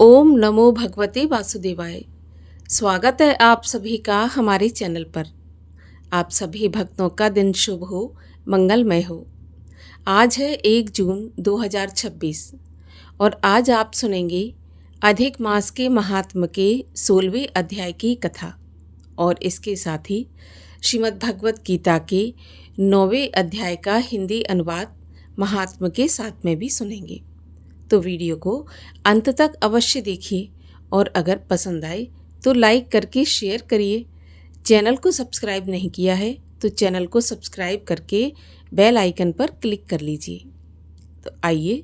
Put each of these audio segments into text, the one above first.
ओम नमो भगवते वासुदेवाय। स्वागत है आप सभी का हमारे चैनल पर। आप सभी भक्तों का दिन शुभ हो, मंगलमय हो। आज है 1 जून 2026 और आज आप सुनेंगे अधिक मास के महात्म के 16वें अध्याय की कथा और इसके साथ ही श्रीमद् भगवत गीता के 9वें अध्याय का हिंदी अनुवाद महात्म के साथ में भी सुनेंगे। तो वीडियो को अंत तक अवश्य देखिए और अगर पसंद आए तो लाइक करके शेयर करिए। चैनल को सब्सक्राइब नहीं किया है तो चैनल को सब्सक्राइब करके बेल आइकन पर क्लिक कर लीजिए। तो आइए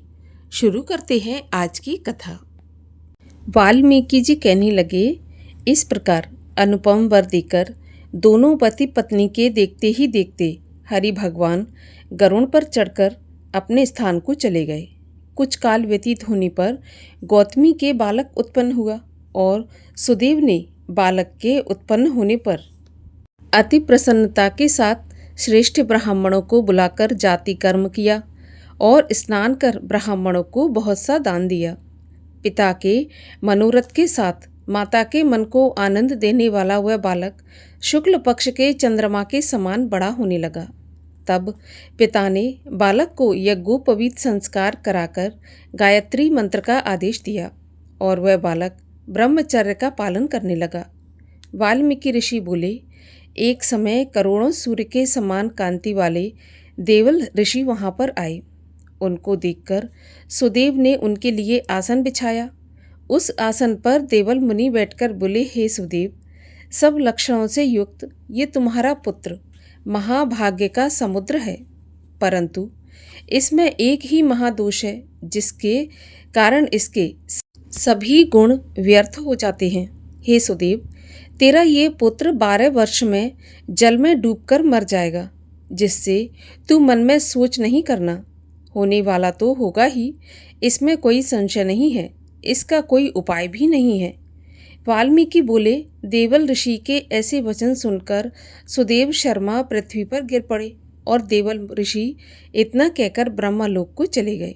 शुरू करते हैं आज की कथा। वाल्मीकि जी कहने लगे, इस प्रकार अनुपम वर देकर दोनों पति पत्नी के देखते ही देखते हरि भगवान गरुड़ पर चढ़कर अपने स्थान को चले गए। कुछ काल व्यतीत होने पर गौतमी के बालक उत्पन्न हुआ और सुदेव ने बालक के उत्पन्न होने पर अति प्रसन्नता के साथ श्रेष्ठ ब्राह्मणों को बुलाकर जाति कर्म किया और स्नान कर ब्राह्मणों को बहुत सा दान दिया। पिता के मनोरथ के साथ माता के मन को आनंद देने वाला वह बालक शुक्ल पक्ष के चंद्रमा के समान बड़ा होने लगा। तब पिता ने बालक को यज्ञोपवीत संस्कार कराकर गायत्री मंत्र का आदेश दिया और वह बालक ब्रह्मचर्य का पालन करने लगा। वाल्मीकि ऋषि बोले, एक समय करोड़ों सूर्य के समान कांति वाले देवल ऋषि वहाँ पर आए। उनको देखकर सुदेव ने उनके लिए आसन बिछाया। उस आसन पर देवल मुनि बैठकर बोले, हे सुदेव, सब लक्षणों से युक्त ये तुम्हारा पुत्र महाभाग्य का समुद्र है, परंतु इसमें एक ही महादोष है जिसके कारण इसके सभी गुण व्यर्थ हो जाते हैं। हे सुदेव, तेरा ये पुत्र 12 वर्ष में जल में डूबकर मर जाएगा, जिससे तू मन में सोच नहीं करना। होने वाला तो होगा ही, इसमें कोई संशय नहीं है, इसका कोई उपाय भी नहीं है। वाल्मीकि बोले, देवल ऋषि के ऐसे वचन सुनकर सुदेव शर्मा पृथ्वी पर गिर पड़े और देवल ऋषि इतना कहकर ब्रह्मलोक को चले गए।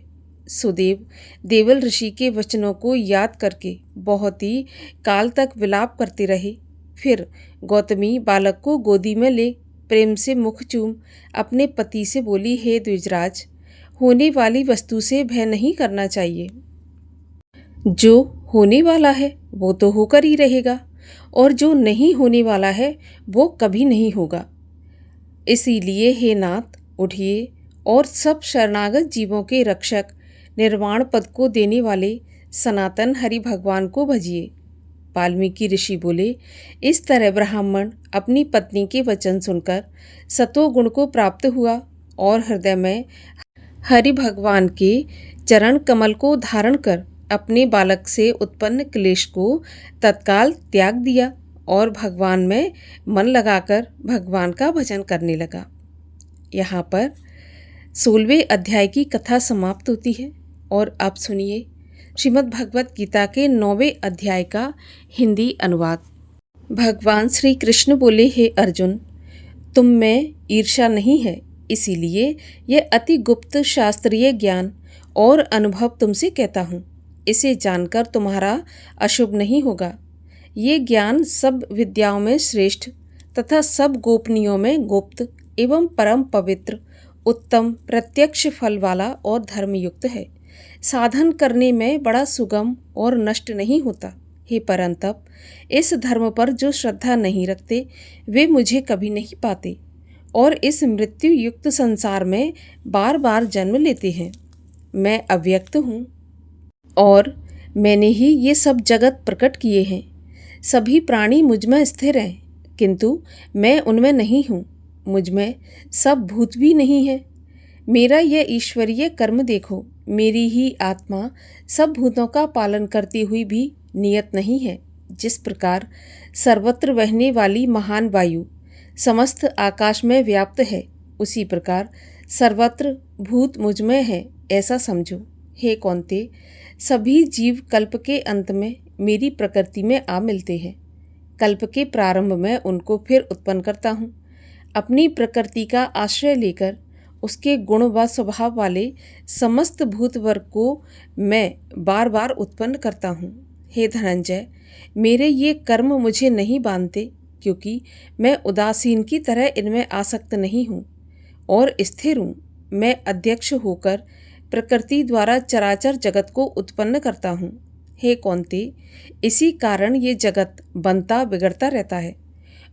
सुदेव देवल ऋषि के वचनों को याद करके बहुत ही काल तक विलाप करते रहे। फिर गौतमी बालक को गोदी में ले प्रेम से मुख चूम अपने पति से बोली, हे द्विजराज, होने वाली वस्तु से भय नहीं करना चाहिए। जो होने वाला है वो तो होकर ही रहेगा और जो नहीं होने वाला है वो कभी नहीं होगा। इसीलिए हे नाथ, उठिए और सब शरणागत जीवों के रक्षक निर्वाण पद को देने वाले सनातन हरि भगवान को भजिए। वाल्मीकि ऋषि बोले, इस तरह ब्राह्मण अपनी पत्नी के वचन सुनकर सतोगुण को प्राप्त हुआ और हृदय में हरि भगवान के चरण कमल को धारण कर अपने बालक से उत्पन्न क्लेश को तत्काल त्याग दिया और भगवान में मन लगाकर भगवान का भजन करने लगा। यहाँ पर 16वें अध्याय की कथा समाप्त होती है और अब सुनिए श्रीमद् भगवत गीता के 9वें अध्याय का हिंदी अनुवाद। भगवान श्री कृष्ण बोले, हे अर्जुन, तुम में ईर्ष्या नहीं है, इसीलिए यह अति गुप्त शास्त्रीय ज्ञान और अनुभव तुमसे कहता हूँ। इसे जानकर तुम्हारा अशुभ नहीं होगा। ये ज्ञान सब विद्याओं में श्रेष्ठ तथा सब गोपनीयों में गुप्त एवं परम पवित्र, उत्तम, प्रत्यक्ष फल वाला और धर्मयुक्त है। साधन करने में बड़ा सुगम और नष्ट नहीं होता। हे परंतप, इस धर्म पर जो श्रद्धा नहीं रखते वे मुझे कभी नहीं पाते और इस मृत्यु युक्त संसार में बार बार जन्म लेते हैं। मैं अव्यक्त हूँ और मैंने ही ये सब जगत प्रकट किए हैं। सभी प्राणी मुझ में स्थिर हैं, किंतु मैं उनमें नहीं हूँ। मुझ में सब भूत भी नहीं है। मेरा यह ईश्वरीय कर्म देखो, मेरी ही आत्मा सब भूतों का पालन करती हुई भी नियत नहीं है। जिस प्रकार सर्वत्र बहने वाली महान वायु समस्त आकाश में व्याप्त है, उसी प्रकार सर्वत्र भूत मुझ में है, ऐसा समझो। हे कौन्ते, सभी जीव कल्प के अंत में मेरी प्रकृति में आ मिलते हैं। कल्प के प्रारंभ में उनको फिर उत्पन्न करता हूँ। अपनी प्रकृति का आश्रय लेकर उसके गुण व स्वभाव वाले समस्त भूत वर्ग को मैं बार बार उत्पन्न करता हूँ। हे धनंजय, मेरे ये कर्म मुझे नहीं बांधते, क्योंकि मैं उदासीन की तरह इनमें आसक्त नहीं हूँ और स्थिर हूँ। मैं अध्यक्ष होकर प्रकृति द्वारा चराचर जगत को उत्पन्न करता हूँ। हे कौन्ते, इसी कारण ये जगत बनता बिगड़ता रहता है।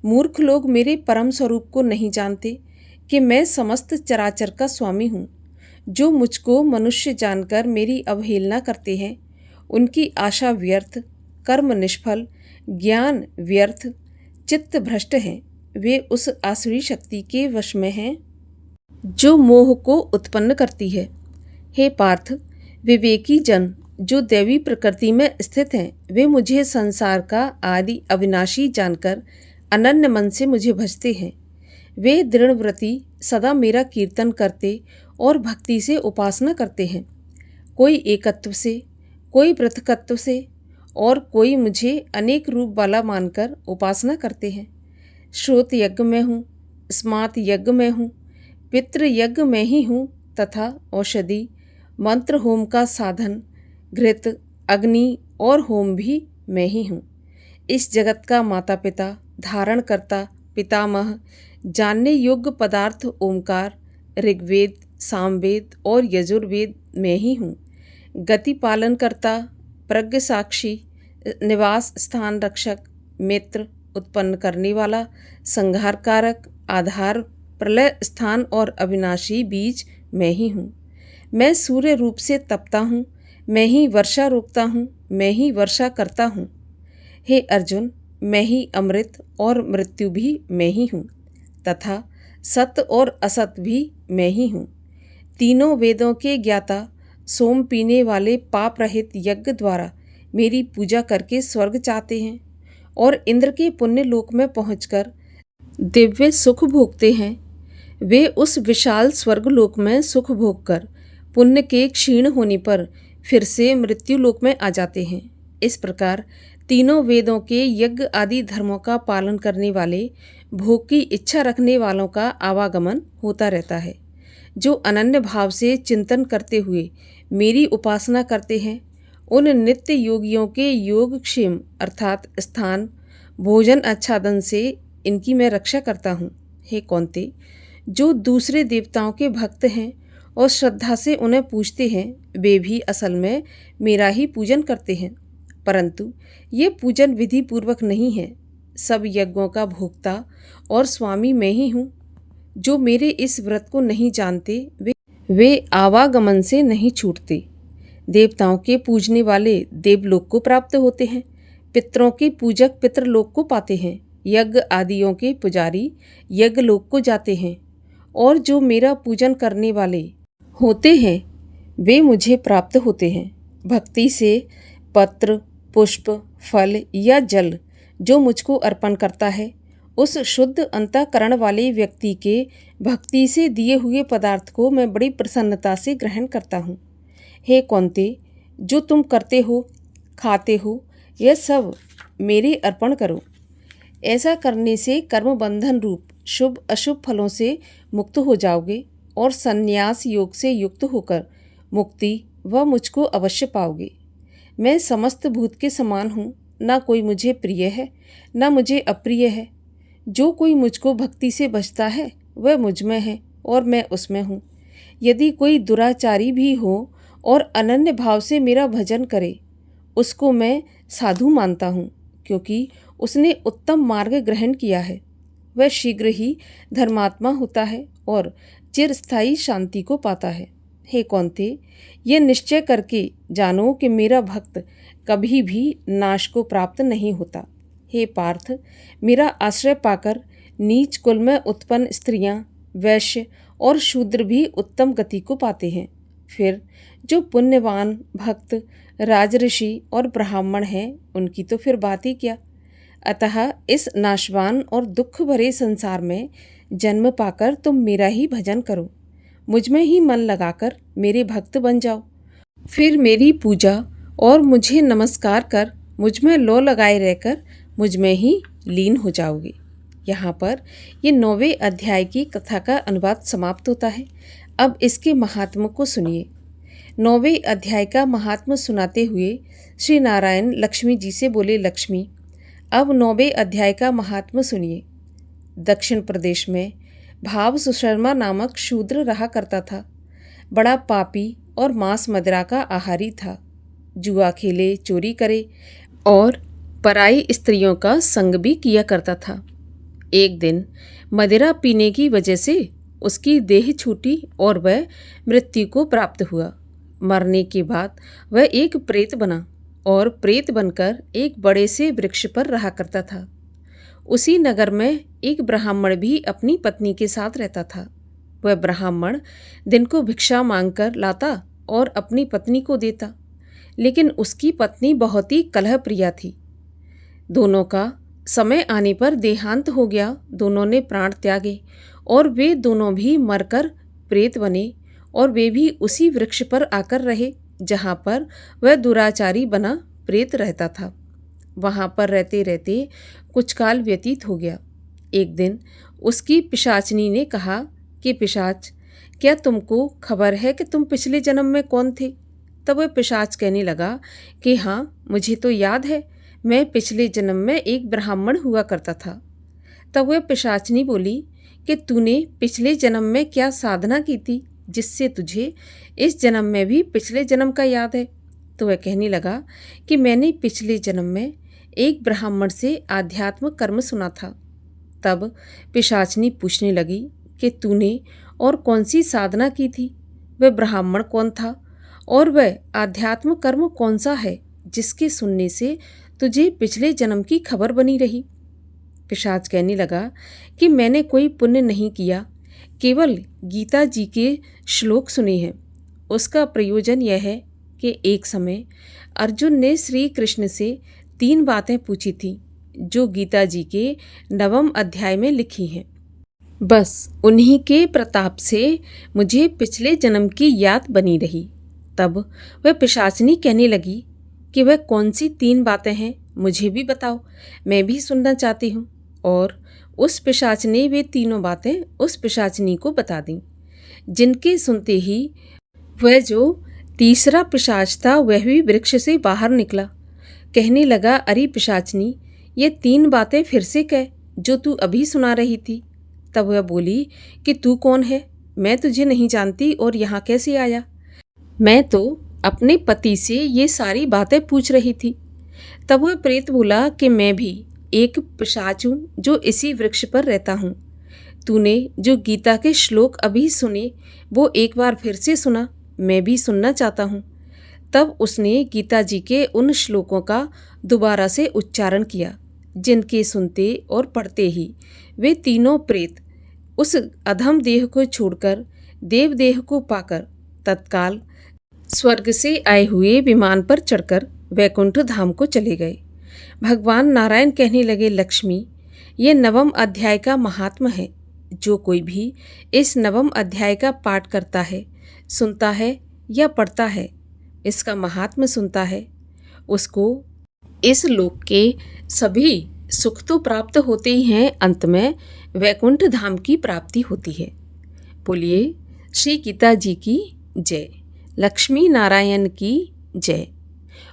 मूर्ख लोग मेरे परम स्वरूप को नहीं जानते कि मैं समस्त चराचर का स्वामी हूँ। जो मुझको मनुष्य जानकर मेरी अवहेलना करते हैं, उनकी आशा व्यर्थ, कर्म निष्फल, ज्ञान व्यर्थ, चित्त भ्रष्ट हैं। वे उस आसुरी शक्ति के वश में हैं जो मोह को उत्पन्न करती है। हे पार्थ, विवेकी जन जो दैवी प्रकृति में स्थित हैं, वे मुझे संसार का आदि अविनाशी जानकर अनन्य मन से मुझे भजते हैं। वे दृढ़व्रती सदा मेरा कीर्तन करते और भक्ति से उपासना करते हैं। कोई एकत्व से, कोई पृथकत्व से और कोई मुझे अनेक रूप वाला मानकर उपासना करते हैं। श्रोत यज्ञ में हूँ, स्मात यज्ञ में हूँ, पितृ यज्ञ में ही हूँ तथा औषधि, मंत्र होम का साधन, घृत, अग्नि और होम भी मैं ही हूँ। इस जगत का माता पिता, धारण करता, पितामह, जानने योग्य पदार्थ ओंकार, ऋग्वेद, सामवेद और यजुर्वेद मैं ही हूँ। गति पालन करता, प्रज्ञ साक्षी, निवास स्थान रक्षक, मित्र, उत्पन्न करने वाला, संहार कारक, आधार, प्रलय स्थान और अविनाशी बीज मैं ही हूँ। मैं सूर्य रूप से तपता हूँ, मैं ही वर्षा रोकता हूँ, मैं ही वर्षा करता हूँ। हे अर्जुन, मैं ही अमृत और मृत्यु भी मैं ही हूँ तथा सत और असत भी मैं ही हूँ। तीनों वेदों के ज्ञाता, सोम पीने वाले पाप रहित यज्ञ द्वारा मेरी पूजा करके स्वर्ग चाहते हैं और इंद्र के पुण्य लोक में पहुंचकर दिव्य सुख भोगते हैं। वे उस विशाल स्वर्गलोक में सुख भोगकर पुण्य के क्षीण होने पर फिर से मृत्यु लोक में आ जाते हैं। इस प्रकार तीनों वेदों के यज्ञ आदि धर्मों का पालन करने वाले, भोग की इच्छा रखने वालों का आवागमन होता रहता है। जो अनन्य भाव से चिंतन करते हुए मेरी उपासना करते हैं, उन नित्य योगियों के योगक्षेम अर्थात स्थान, भोजन आच्छादन से इनकी मैं रक्षा करता हूँ। हे कौन्ते, जो दूसरे देवताओं के भक्त हैं और श्रद्धा से उन्हें पूजते हैं, वे भी असल में मेरा ही पूजन करते हैं, परंतु ये पूजन विधि पूर्वक नहीं है। सब यज्ञों का भोक्ता और स्वामी मैं ही हूँ। जो मेरे इस व्रत को नहीं जानते, वे आवागमन से नहीं छूटते। देवताओं के पूजने वाले देवलोक को प्राप्त होते हैं, पितरों के पूजक पितरलोक को पाते हैं, यज्ञ आदियों के पुजारी यज्ञलोक को जाते हैं और जो मेरा पूजन करने वाले होते हैं, वे मुझे प्राप्त होते हैं। भक्ति से पत्र, पुष्प, फल या जल जो मुझको अर्पण करता है, उस शुद्ध अंतःकरण वाले व्यक्ति के भक्ति से दिए हुए पदार्थ को मैं बड़ी प्रसन्नता से ग्रहण करता हूँ। हे कौन्ते, जो तुम करते हो, खाते हो, यह सब मेरे अर्पण करो। ऐसा करने से कर्म बंधन रूप शुभ अशुभ फलों से मुक्त हो जाओगे और संन्यास योग से युक्त होकर मुक्ति व मुझको अवश्य पाओगे। मैं समस्त भूत के समान हूँ, ना कोई मुझे प्रिय है ना मुझे अप्रिय है। जो कोई मुझको भक्ति से भजता है, वह मुझ में है और मैं उसमें हूँ। यदि कोई दुराचारी भी हो और अनन्य भाव से मेरा भजन करे, उसको मैं साधु मानता हूँ, क्योंकि उसने उत्तम मार्ग ग्रहण किया है। वह शीघ्र ही धर्मात्मा होता है और चिरस्थायी शांति को पाता है। हे कौन्ते, ये निश्चय करके जानो कि मेरा भक्त कभी भी नाश को प्राप्त नहीं होता। हे पार्थ, मेरा आश्रय पाकर नीच कुल में उत्पन्न स्त्रियां, वैश्य और शूद्र भी उत्तम गति को पाते हैं। फिर जो पुण्यवान भक्त, राजऋषि और ब्राह्मण हैं, उनकी तो फिर बात ही क्या। अतः इस नाशवान और दुख भरे संसार में जन्म पाकर तुम मेरा ही भजन करो, मुझ में ही मन लगाकर मेरे भक्त बन जाओ। फिर मेरी पूजा और मुझे नमस्कार कर मुझ में लौ लगाए रहकर मुझ में ही लीन हो जाओगे। यहाँ पर ये 9वें अध्याय की कथा का अनुवाद समाप्त होता है। अब इसके महात्म्य को सुनिए। 9वें अध्याय का महात्म्य सुनाते हुए श्री नारायण लक्ष्मी जी से बोले, लक्ष्मी, अब 9वें अध्याय का महात्म्य सुनिए। दक्षिण प्रदेश में भाव सुशर्मा नामक शूद्र रहा करता था। बड़ा पापी और मांस मदिरा का आहारी था। जुआ खेले, चोरी करे और पराई स्त्रियों का संग भी किया करता था। एक दिन मदिरा पीने की वजह से उसकी देह छूटी और वह मृत्यु को प्राप्त हुआ। मरने के बाद वह एक प्रेत बना और प्रेत बनकर एक बड़े से वृक्ष पर रहा करता था। उसी नगर में एक ब्राह्मण भी अपनी पत्नी के साथ रहता था। वह ब्राह्मण दिन को भिक्षा मांगकर लाता और अपनी पत्नी को देता, लेकिन उसकी पत्नी बहुत ही कलह प्रिया थी। दोनों का समय आने पर देहांत हो गया। दोनों ने प्राण त्यागे और वे दोनों भी मरकर प्रेत बने और वे भी उसी वृक्ष पर आकर रहे जहाँ पर वह दुराचारी बना प्रेत रहता था। वहाँ पर रहते रहते कुछ काल व्यतीत हो गया। एक दिन उसकी पिशाचनी ने कहा कि पिशाच, क्या तुमको खबर है कि तुम पिछले जन्म में कौन थे? तब वह पिशाच कहने लगा कि हाँ, मुझे तो याद है, मैं पिछले जन्म में एक ब्राह्मण हुआ करता था। तब वह पिशाचनी बोली कि तूने पिछले जन्म में क्या साधना की थी जिससे तुझे इस जन्म में भी पिछले जन्म का याद है? तो वह कहने लगा कि मैंने पिछले जन्म में एक ब्राह्मण से आध्यात्म कर्म सुना था। तब पिशाचनी पूछने लगी कि तूने और कौन सी साधना की थी? वह ब्राह्मण कौन था और वह आध्यात्म कर्म कौन सा है जिसके सुनने से तुझे पिछले जन्म की खबर बनी रही? पिशाच कहने लगा कि मैंने कोई पुण्य नहीं किया, केवल गीता जी के श्लोक सुने हैं। उसका प्रयोजन यह है कि एक समय अर्जुन ने श्री कृष्ण से 3 बातें पूछी थी जो गीता जी के 9वें अध्याय में लिखी हैं। बस उन्हीं के प्रताप से मुझे पिछले जन्म की याद बनी रही। तब वह पिशाचनी कहने लगी कि वह कौन सी 3 बातें हैं, मुझे भी बताओ, मैं भी सुनना चाहती हूँ। और उस पिशाच ने वे 3 बातें उस पिशाचनी को बता दीं, जिनके सुनते ही वह जो तीसरा पिशाच था वह भी वृक्ष से बाहर निकला। कहने लगा, अरे पिशाचनी, ये 3 बातें फिर से कह जो तू अभी सुना रही थी। तब वह बोली कि तू कौन है? मैं तुझे नहीं जानती और यहाँ कैसे आया? मैं तो अपने पति से ये सारी बातें पूछ रही थी। तब वह प्रेत बोला कि मैं भी एक पिशाच हूँ जो इसी वृक्ष पर रहता हूँ। तूने जो गीता के श्लोक अभी सुने वो एक बार फिर से सुना, मैं भी सुनना चाहता हूँ। तब उसने गीता जी के उन श्लोकों का दोबारा से उच्चारण किया, जिनके सुनते और पढ़ते ही वे तीनों प्रेत उस अधम देह को छोड़कर देव देह को पाकर तत्काल स्वर्ग से आए हुए विमान पर चढ़कर वैकुंठ धाम को चले गए। भगवान नारायण कहने लगे, लक्ष्मी, ये 9वें अध्याय का महात्म्य है। जो कोई भी इस 9वें अध्याय का पाठ करता है, सुनता है या पढ़ता है, इसका महात्म्य सुनता है, उसको इस लोक के सभी सुख तो प्राप्त होते ही हैं, अंत में वैकुंठ धाम की प्राप्ति होती है। बोलिए श्री गीता जी की जय, लक्ष्मी नारायण की जय।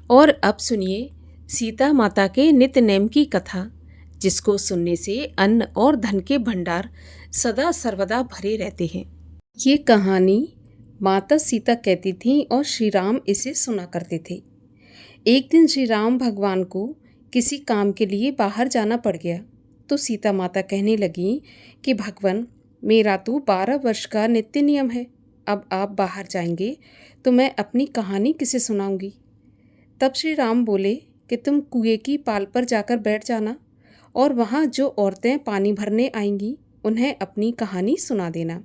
और अब सुनिए सीता माता के नित्य नेम की कथा, जिसको सुनने से अन्न और धन के भंडार सदा सर्वदा भरे रहते हैं। ये कहानी माता सीता कहती थीं और श्री राम इसे सुना करते थे। एक दिन श्री राम भगवान को किसी काम के लिए बाहर जाना पड़ गया, तो सीता माता कहने लगी कि भगवान, मेरा तो 12 वर्ष का नित्य नियम है, अब आप बाहर जाएंगे तो मैं अपनी कहानी किसे सुनाऊंगी? तब श्री राम बोले कि तुम कुएं की पाल पर जाकर बैठ जाना और वहाँ जो औरतें पानी भरने आएंगी उन्हें अपनी कहानी सुना देना।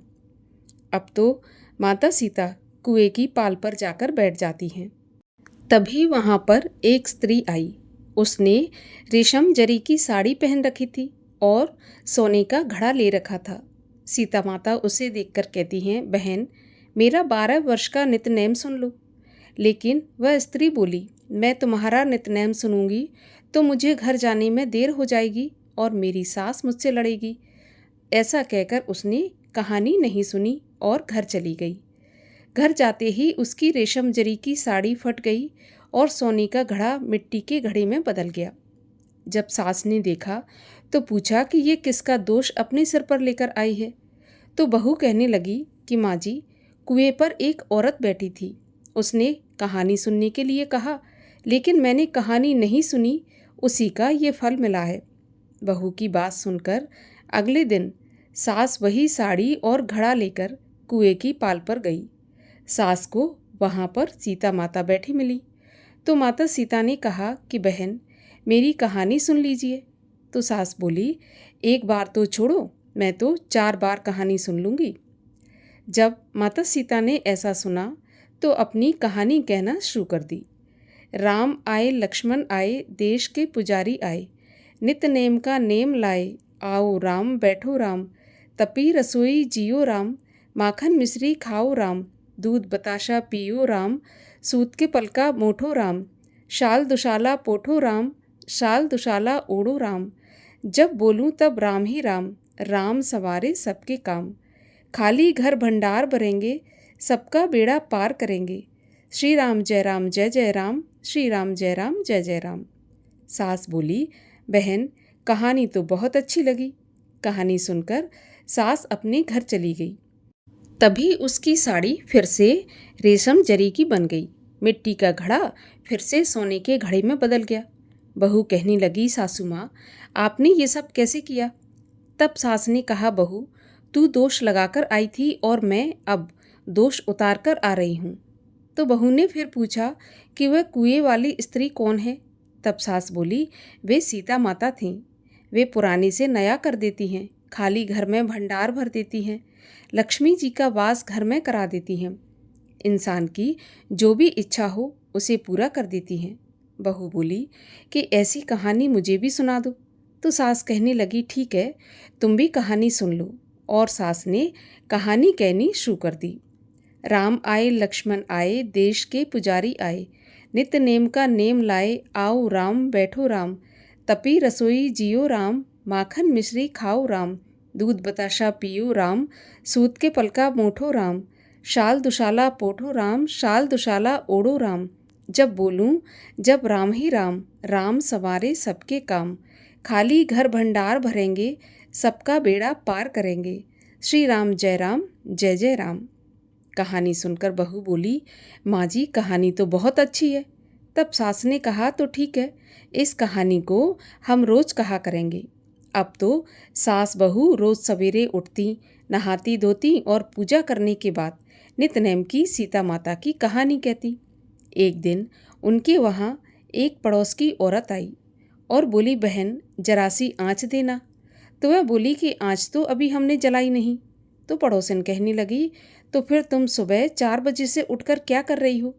अब तो माता सीता कुएं की पाल पर जाकर बैठ जाती हैं। तभी वहाँ पर एक स्त्री आई। उसने रेशम जरी की साड़ी पहन रखी थी और सोने का घड़ा ले रखा था। सीता माता उसे देखकर कहती हैं, बहन, मेरा 12 वर्ष का नित्यनेम सुन लो। लेकिन वह स्त्री बोली, मैं तुम्हारा नित्यनेम सुनूंगी तो मुझे घर जाने में देर हो जाएगी और मेरी सास मुझसे लड़ेगी। ऐसा कहकर उसने कहानी नहीं सुनी और घर चली गई। घर जाते ही उसकी रेशम जरी की साड़ी फट गई और सोने का घड़ा मिट्टी के घड़े में बदल गया। जब सास ने देखा तो पूछा कि ये किसका दोष अपने सिर पर लेकर आई है। तो बहू कहने लगी कि माँ जी, कुएं पर एक औरत बैठी थी। उसने कहानी सुनने के लिए कहा, लेकिन मैंने कहानी नहीं सुनी, उसी का ये फल मिला है। बहू की बात सुनकर अगले दिन सास वही साड़ी और घड़ा लेकर कुएं की पाल पर गई। सास को वहाँ पर सीता माता बैठी मिली। तो माता सीता ने कहा कि बहन, मेरी कहानी सुन लीजिए। तो सास बोली, एक बार तो छोड़ो, मैं तो 4 बार कहानी सुन लूँगी। जब माता सीता ने ऐसा सुना तो अपनी कहानी कहना शुरू कर दी। राम आए लक्ष्मण आए, देश के पुजारी आए, नित नेम का नेम लाए, आओ राम बैठो राम, तपी रसोई जियो राम, माखन मिश्री खाओ राम, दूध बताशा पियो राम, सूत के पलका मोठो राम, शाल दुशाला पोठो राम, शाल दुशाला ओढ़ो राम, जब बोलूं तब राम ही राम, राम सवारे सबके काम, खाली घर भंडार भरेंगे, सबका बेड़ा पार करेंगे, श्री राम जय जय राम, श्री राम जय जय राम। सास बोली, बहन, कहानी तो बहुत अच्छी लगी। कहानी सुनकर सास अपने घर चली गई। तभी उसकी साड़ी फिर से रेशम जरी की बन गई, मिट्टी का घड़ा फिर से सोने के घड़े में बदल गया। बहू कहने लगी, सासू माँ, आपने ये सब कैसे किया? तब सास ने कहा, बहू, तू दोष लगाकर आई थी और मैं अब दोष उतार कर आ रही हूँ। तो बहू ने फिर पूछा कि वह कुएं वाली स्त्री कौन है? तब सास बोली, वे सीता माता थीं। वे पुराने से नया कर देती हैं, खाली घर में भंडार भर देती हैं, लक्ष्मी जी का वास घर में करा देती हैं, इंसान की जो भी इच्छा हो उसे पूरा कर देती हैं। बहू बोली कि ऐसी कहानी मुझे भी सुना दो। तो सास कहने लगी, ठीक है, तुम भी कहानी सुन लो। और सास ने कहानी कहनी शुरू कर दी। राम आए लक्ष्मण आए, देश के पुजारी आए, नित नेम का नेम लाए, आओ राम बैठो राम, तपी रसोई जियो राम, माखन मिश्री खाओ राम, दूध बताशा पियो राम, सूत के पलका मोठो राम, शाल दुशाला पोठो राम, शाल दुशाला ओढ़ो राम, जब बोलूं जब राम ही राम, राम सवारे सबके काम, खाली घर भंडार भरेंगे, सबका बेड़ा पार करेंगे, श्री राम जय जय राम। कहानी सुनकर बहू बोली, माँ जी, कहानी तो बहुत अच्छी है। तब सास ने कहा, तो ठीक है, इस कहानी को हम रोज कहा करेंगे। अब तो सास बहू रोज सवेरे उठती, नहाती धोती और पूजा करने के बाद नितनेम की सीता माता की कहानी कहती। एक दिन उनके वहाँ एक पड़ोस की औरत आई और बोली, बहन, जरा सी आँच देना। तो वह बोली कि आँच तो अभी हमने जलाई नहीं। तो पड़ोसन कहने लगी, तो फिर तुम सुबह 4 बजे से उठकर क्या कर रही हो?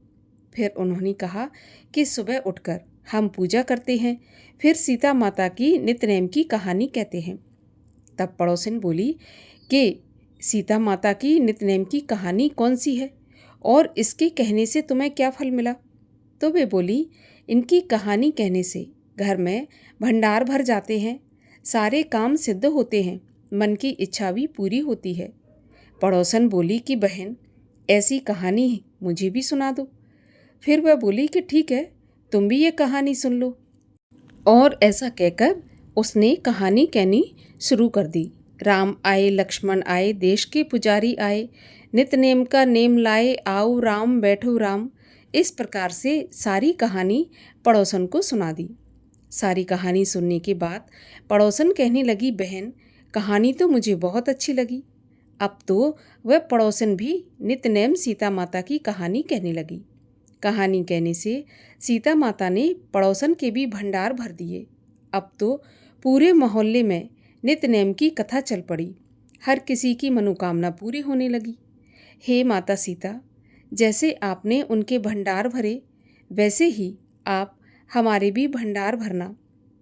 फिर उन्होंने कहा कि सुबह उठकर हम पूजा करते हैं, फिर सीता माता की नितनेम की कहानी कहते हैं। तब पड़ोसन बोली कि सीता माता की नितनेम की कहानी कौन सी है और इसके कहने से तुम्हें क्या फल मिला? तो वे बोली, इनकी कहानी कहने से घर में भंडार भर जाते हैं, सारे काम सिद्ध होते हैं, मन की इच्छा भी पूरी होती है। पड़ोसन बोली कि बहन, ऐसी कहानी मुझे भी सुना दो। फिर वह बोली कि ठीक है, तुम भी ये कहानी सुन लो। और ऐसा कहकर उसने कहानी कहनी शुरू कर दी। राम आए लक्ष्मण आए, देश के पुजारी आए, नित नेम का नेम लाए, आओ राम बैठो राम। इस प्रकार से सारी कहानी पड़ोसन को सुना दी। सारी कहानी सुनने के बाद पड़ोसन कहने लगी, बहन, कहानी तो मुझे बहुत अच्छी लगी। अब तो वह पड़ोसन भी नितनेम सीता माता की कहानी कहने लगी। कहानी कहने से सीता माता ने पड़ोसन के भी भंडार भर दिए। अब तो पूरे मोहल्ले में नितनेम की कथा चल पड़ी। हर किसी की मनोकामना पूरी होने लगी। हे माता सीता, जैसे आपने उनके भंडार भरे, वैसे ही आप हमारे भी भंडार भरना।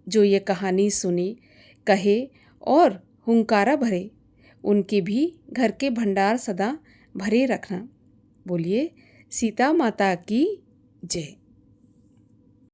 जो ये कहानी सुने, कहे और हुंकारा भरे, उनके भी घर के भंडार सदा भरे रखना। बोलिए सीता माता की जय।